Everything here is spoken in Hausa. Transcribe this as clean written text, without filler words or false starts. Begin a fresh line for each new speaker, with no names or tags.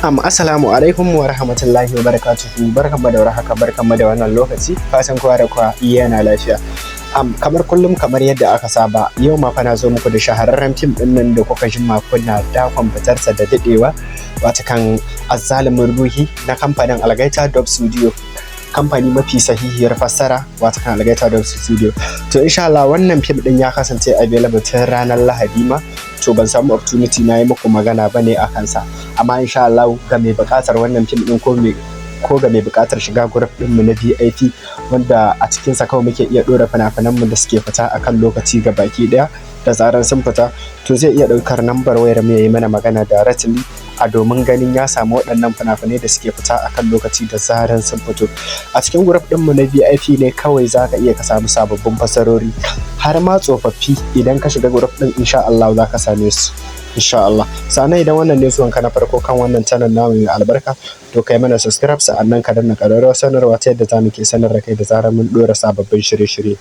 Assalamu alaikum wa rahmatullahi wa barakatuhu. Barkanmu da warhaka, barkanmu da wannan lokaci. Fatan kowa da kowa yana lafiya. Kamar kullum kamar yadda aka saba, yau ma fa na zo muku da shahararren fim din nan da kuka jima kuna dakon fitarsa da dadewa, watakan Azzalumin Ruhi na kamfanin Algaita Dub Studio. Kamfani mafi sahihiyar fassara watakan Algaita Dub Studio. To insha Allah wannan fim din ya kasance available tun ranar Lahadi ma. To ban samu opportunity na yi muku magana bane a kansa, amma insha Allah ga mai buƙatar wannan fim din ko ga mai buƙatar shiga group din mu na VIP wanda a cikin sa kawai muke iya dora fina-finan mu da suke fita akan lokaci ga baki daya, da zaran sun fita to zai iya daukar number wayar mu yayi mana magana directly a domin ganin ya samu waɗannan fina-finai da suke fita akan lokaci da zaran sun fito. A cikin group din mu na VIP ne kawai zaka iya ka samu sababbin fasarori har ma tsofaffi. Idan ka shiga group din insha Allah za ka same su insha Allah. Sannan idan wannan ne zuwan ka na farko kan wannan channel namu mai albarka, to kai mana subscribe, sa'annan ka danna ƙararrawar sanarwa ta yadda za mu ke sanar da kai da zarar mun dora sababbin shirye-shirye.